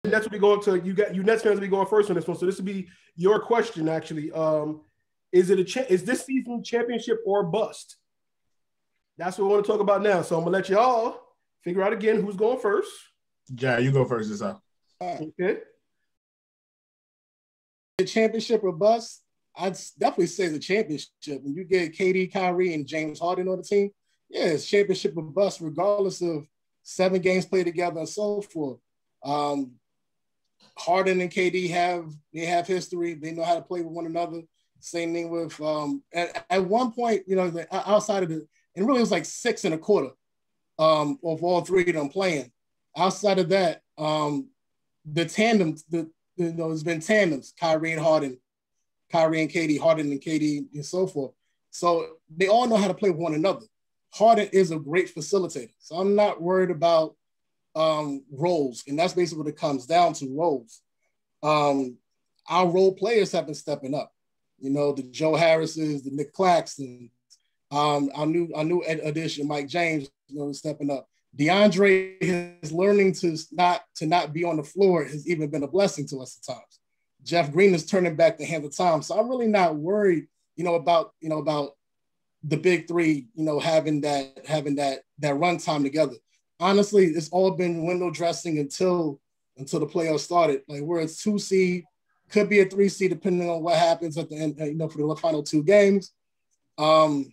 Nets will be going to you Nets fans will be going first on this one. So this will be your question actually. Is this season championship or bust? That's what we want to talk about now. So I'm gonna let y'all figure out again who's going first. Yeah, you go first this time. Okay. The championship or bust? I'd definitely say the championship. When you get KD, Kyrie, and James Harden on the team, yeah, it's championship or bust, regardless of 7 games played together and so forth. Harden and KD have history. They know how to play with one another. Same thing with at one point, outside of and really it was like 6 1/4 of all 3 of them playing. Outside of that, the tandems, there's been tandems, Kyrie and Harden, Kyrie and KD, Harden and KD, and so forth. So they all know how to play with one another. Harden is a great facilitator. So I'm not worried about roles. And that's basically what it comes down to, roles. Our role players have been stepping up. The Joe Harrises, the Nick Claxton, our new addition, Mike James, stepping up. DeAndre is learning to not be on the floor has even been a blessing to us at times. Jeff Green is turning back the hand of time. So I'm really not worried, about the big 3, having that run time together. Honestly, it's all been window dressing until the playoffs started. Like we're a 2 seed, could be a 3 seed depending on what happens at the end, for the final 2 games. I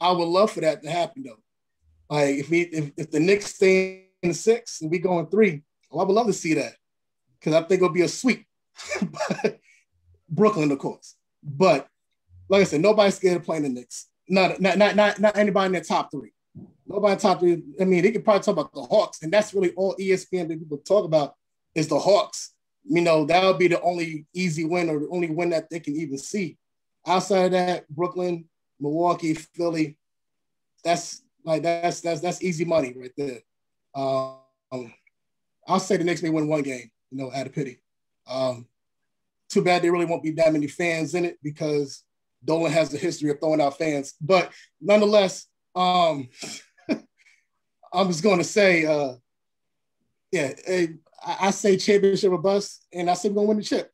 would love for that to happen though. Like if the Knicks stay in 6 and we go in 3, I would love to see that because I think it'll be a sweep. Brooklyn, of course, but like I said, nobody's scared of playing the Knicks. Not anybody in their top 3. Nobody in top 3. I mean, they could probably talk about the Hawks, and that's really all ESPN people talk about is the Hawks. That would be the only easy win or the only win that they can even see. Outside of that, Brooklyn, Milwaukee, Philly, that's easy money right there. I'll say the Knicks may win 1 game, out of pity. Too bad there really won't be that many fans in it because Dolan has a history of throwing out fans. But nonetheless, I'm just going to say, I say championship or bust, and I say we're going to win the chip.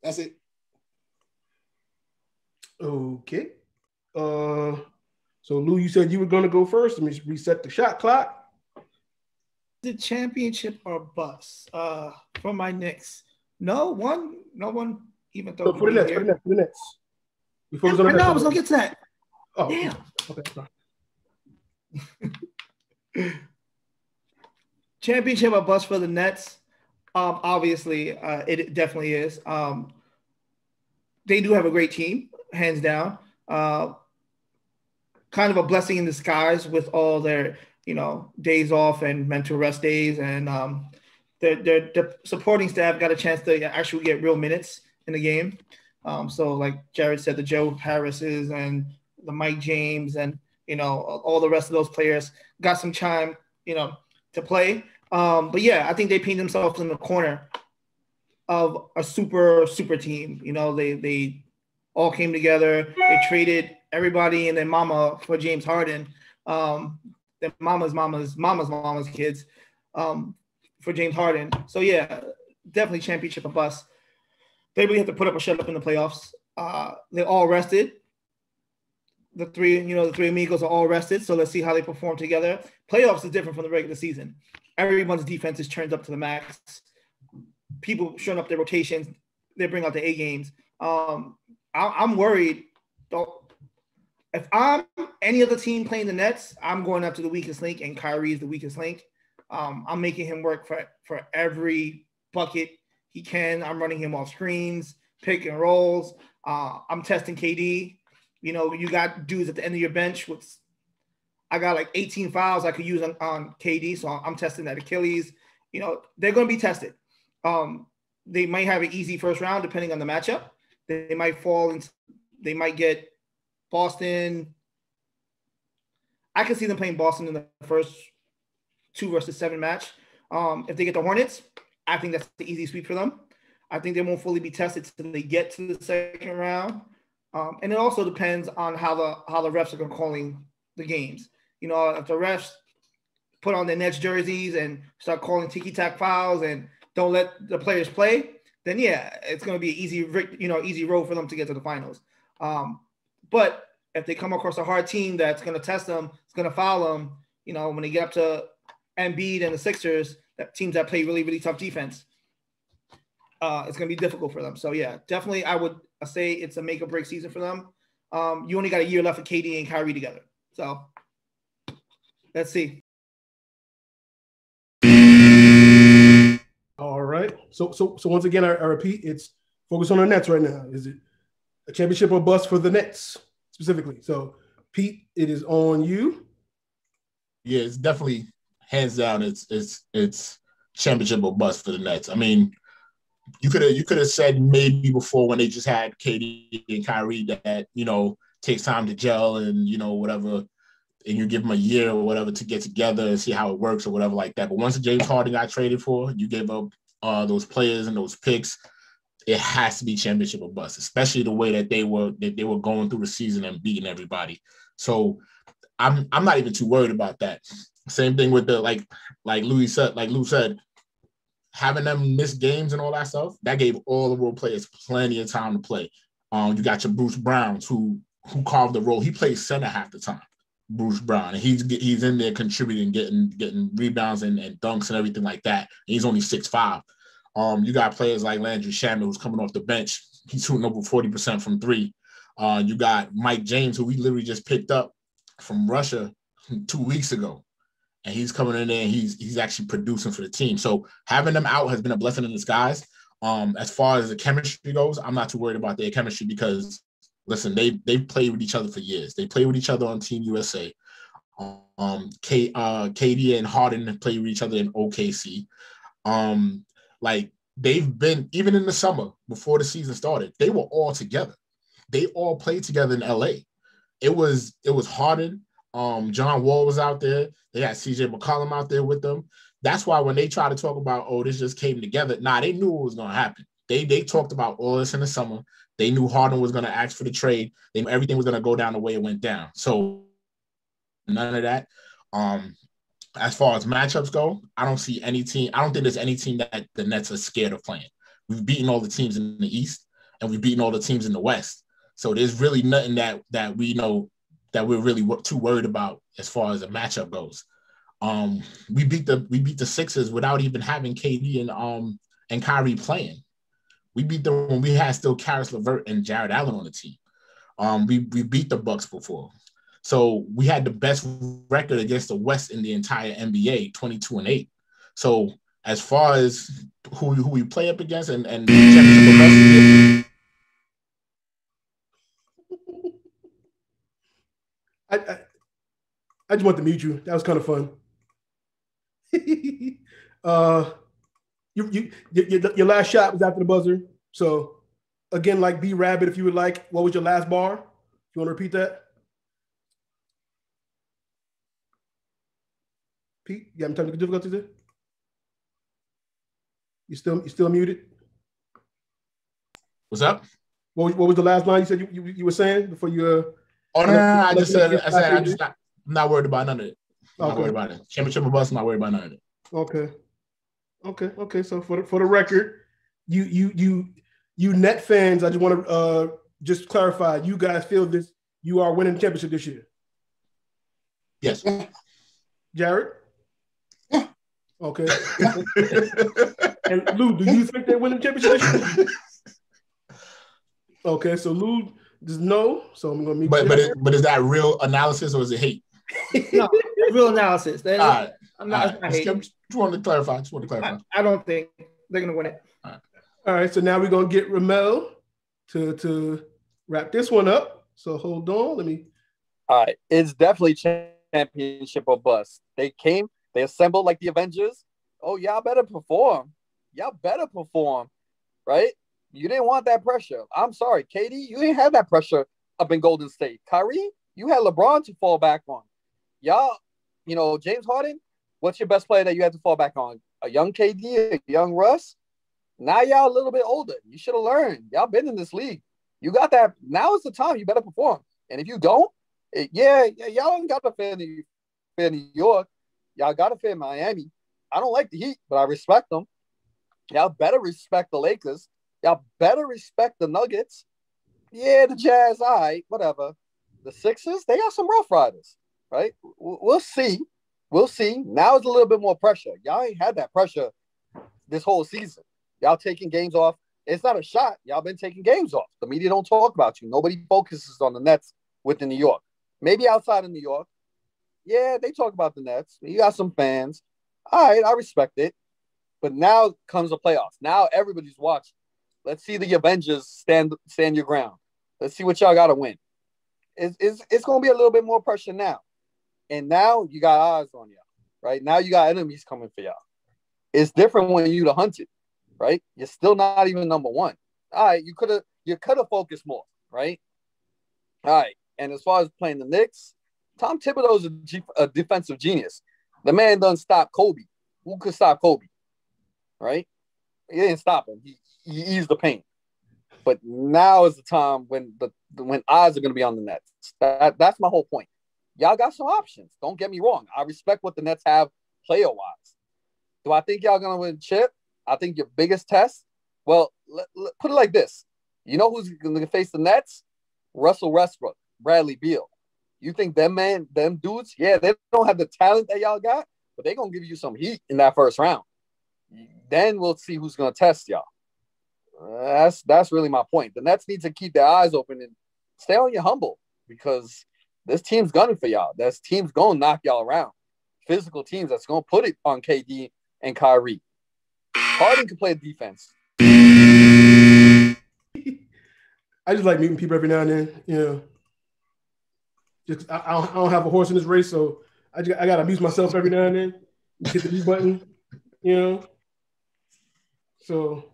That's it. Okay. So, Lou, you said you were going to go first. Let me reset the shot clock. The championship or bust for my Knicks. No one even thought. So for the Nets. Before I was going to get to that. Oh, damn. Okay. Championship or bust for the Nets. Obviously, it definitely is. They do have a great team, hands down. Kind of a blessing in disguise with all their, days off and mental rest days, and the supporting staff got a chance to actually get real minutes in the game. So, like Jared said, the Joe Harrises and the Mike James and all the rest of those players got some time, to play. But yeah, I think they paint themselves in the corner of a super team. They all came together. They traded everybody and their mama for James Harden. Their mama's kids for James Harden. So yeah, definitely championship or bust. They really have to put up or shut up in the playoffs. They're all rested. The three amigos are all rested. So let's see how they perform together. Playoffs is different from the regular season. Everyone's defense is turned up to the max. People showing up their rotations. They bring out the A games. I'm worried. If I'm any other team playing the Nets, I'm going up to the weakest link, and Kyrie is the weakest link. I'm making him work for every bucket he can. I'm running him off screens, pick and rolls. I'm testing KD. You got dudes at the end of your bench. I got like 18 fouls I could use on KD, so I'm testing that Achilles. They're going to be tested. They might have an easy first round depending on the matchup. They might get Boston. I can see them playing Boston in the first 2 versus 7 match. If they get the Hornets, I think that's the easy sweep for them. I think they won't fully be tested until they get to the second round. And it also depends on how the refs are calling the games. If the refs put on their Nets jerseys and start calling tiki-tack fouls and don't let the players play, then yeah, it's going to be an easy road for them to get to the finals. But if they come across a hard team that's going to test them, it's going to foul them, when they get up to Embiid and the Sixers, that teams that play really, really tough defense, it's going to be difficult for them. So yeah, definitely I would say it's a make or break season for them. You only got a year left with KD and Kyrie together. So let's see. All right. So once again, I repeat, it's focus on the Nets right now. Is it a championship or bust for the Nets specifically? So Pete, it is on you. Yeah, it's definitely hands down. It's championship or bust for the Nets. I mean, you could have said maybe before when they just had KD and Kyrie that takes time to gel and whatever, and you give them a year or whatever to get together and see how it works or whatever like that. But once James Harden got traded for, you gave up those players and those picks. It has to be championship or bust, especially the way that they were going through the season and beating everybody. So I'm not even too worried about that. Same thing with the like Lou said, having them miss games and all that stuff, that gave all the role players plenty of time to play. You got your Bruce Browns who carved the role. He plays center half the time, Bruce Brown, and he's in there contributing, getting rebounds and dunks and everything like that. And he's only 6'5". You got players like Landry Shamet who's coming off the bench. He's shooting over 40% from three. You got Mike James, who we literally just picked up from Russia 2 weeks ago. And he's coming in there and he's actually producing for the team. So having them out has been a blessing in disguise. As far as the chemistry goes, I'm not too worried about their chemistry because, listen, they've played with each other for years. They played with each other on Team USA. KD and Harden have played with each other in OKC. They've been, even in the summer before the season started, they were all together. They all played together in LA. It was Harden. John Wall was out there. They had CJ McCollum out there with them. That's why when they try to talk about, this just came together, they knew what was going to happen. They talked about all this in the summer. They knew Harden was going to ask for the trade. They knew everything was going to go down the way it went down. So none of that. As far as matchups go, I don't see any team. I don't think there's any team that the Nets are scared of playing. We've beaten all the teams in the East, and we've beaten all the teams in the West. So there's really nothing that we know that we're really too worried about as far as a matchup goes. We beat the Sixers without even having KD and Kyrie playing. We beat them when we had still Karis LeVert and Jared Allen on the team. We beat the Bucks before. So we had the best record against the West in the entire NBA, 22-8. So as far as who we play up against and championship I just want to mute you. That was kind of fun. Your last shot was after the buzzer. So again, like B Rabbit, if you would like, what was your last bar? If you want to repeat that? Pete, you having technical difficulties there? You still muted? What's up? What was the last line you said you were saying before you? No. I said I'm not worried about none of it. I'm not worried about it. Championship or bust, I'm not worried about none of it. Okay. So for the record, you Net fans, I just want to just clarify. You guys feel this? You are winning the championship this year? Yes. Jared? Yeah. Okay. And Lou, do you think they're winning the championship this year? Okay, so Lou just no. So I'm gonna meet. But is that real analysis or is it hate? No, real analysis. All right. I'm not hate. Just wanted to clarify. I don't think they're gonna win it. All right. So now we're gonna get Ramel to wrap this one up. So hold on. Let me. All right. It's definitely championship or bust. They came. They assembled like the Avengers. Oh, y'all better perform. Right? You didn't want that pressure. I'm sorry, KD, you didn't have that pressure up in Golden State. Kyrie, you had LeBron to fall back on. Y'all, James Harden, what's your best player that you had to fall back on? A young KD, a young Russ? Now y'all a little bit older. You should have learned. Y'all been in this league. You got that. Now is the time. You better perform. And if you don't, y'all don't got to fair New York. Y'all got to fear Miami. I don't like the Heat, but I respect them. Y'all better respect the Lakers. Y'all better respect the Nuggets. Yeah, the Jazz, all right, whatever. The Sixers, they got some Rough Riders, right? We'll see. We'll see. Now it's a little bit more pressure. Y'all ain't had that pressure this whole season. Y'all taking games off. It's not a shot. Y'all been taking games off. The media don't talk about you. Nobody focuses on the Nets within New York. Maybe outside of New York. Yeah, they talk about the Nets. You got some fans. All right, I respect it. But now comes the playoffs. Now everybody's watching. Let's see the Avengers stand your ground. Let's see what y'all got to win. It's going to be a little bit more pressure now. And now you got eyes on y'all, right? Now you got enemies coming for y'all. It's different when you the hunted, right? You're still not even number one. All right, you could have focused more, right? All right. And as far as playing the Knicks, Tom Thibodeau's a defensive genius. The man doesn't stop Kobe. Who could stop Kobe? Right? He didn't stop him. He eased the pain. But now is the time when eyes are going to be on the Nets. That's my whole point. Y'all got some options. Don't get me wrong. I respect what the Nets have player-wise. Do I think y'all going to win chip? I think your biggest test? Well, put it like this. You know who's going to face the Nets? Russell Westbrook, Bradley Beal. You think them dudes, yeah, they don't have the talent that y'all got, but they're going to give you some heat in that first round. Then we'll see who's going to test y'all. That's really my point. The Nets need to keep their eyes open and stay on your humble because this team's gunning for y'all. This team's going to knock y'all around. Physical teams that's going to put it on KD and Kyrie. Harden can play defense. I just like meeting people every now and then. You know, just I don't have a horse in this race, so I gotta amuse myself every now and then. Hit the B button. You know, so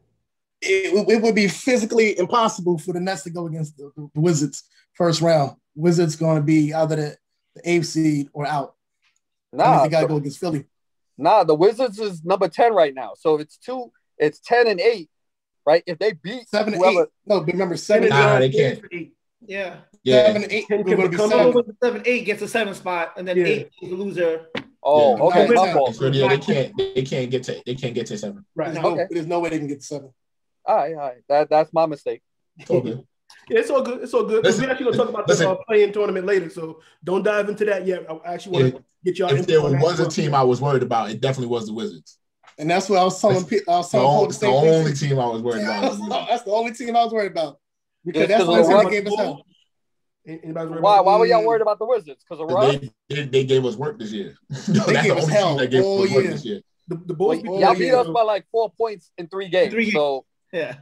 it would be physically impossible for the Nets to go against the Wizards first round. Wizards going to be either the 8th seed or out. They got to go against Philly. The Wizards is number 10 right now. So it's 10 and 8, right? If they beat 7 and whoever, 8. No, but remember 7 they can't. 8. Yeah. 7 and 8. We're going to be 7. 7-8 gets a 7 spot, and then 8 is the loser. Oh, okay, my fault. So yeah, they can't get to 7. Right. Okay. There's no way they can get to 7. All right. That's my mistake. Okay. Yeah, it's all good. It's all good. We're actually going to talk about the play-in tournament later, so don't dive into that yet. I actually want to get y'all. If there was a team I was worried about, it definitely was the Wizards. And that's what I was telling people. The only team I was worried about. That's the only team I was worried about because that's the only team gave us hell. Why were y'all worried about the Wizards? Because of Russ? They gave us work this year. They gave us hell all year. This year. The Bulls, y'all beat us by like 4 points in 3 games. So yeah.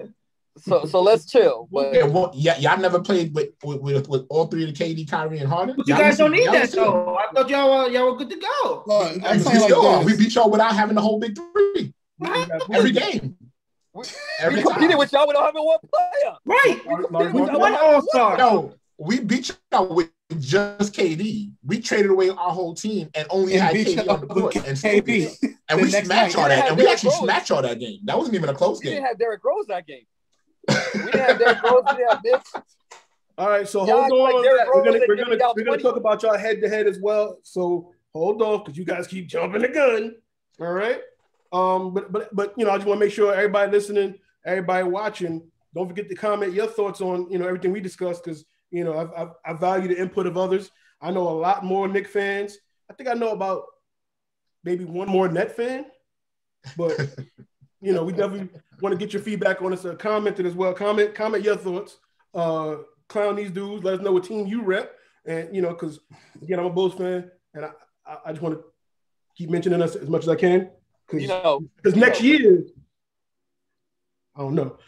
So let's chill. But y'all never played with all 3 of the KD, Kyrie, and Harden. But you guys don't need that though. I thought y'all were good to go. We beat y'all without having the whole big 3 every game. We competed with y'all without having one player. Right. We won All-Star. No, we beat y'all with just KD. We traded away our whole team and only had KD on the court and we smacked y'all that. And we actually smacked y'all that game. That wasn't even a close game. We didn't have Derrick Rose that game. We didn't have Derrick Rose. We didn't have Mitch. All right, so hold on. We're gonna talk about y'all head to head as well. So hold on, because you guys keep jumping the gun. All right. But you know, I just want to make sure everybody listening, everybody watching, don't forget to comment your thoughts on everything we discussed, because I value the input of others. I know a lot more Knicks fans. I think I know about maybe one more Net fan, but we definitely want to get your feedback on this. Comment it as well. Comment your thoughts. Clown these dudes. Let us know what team you rep. And because again, I'm a Bulls fan, and I just want to keep mentioning us as much as I can. Because next year, I don't know.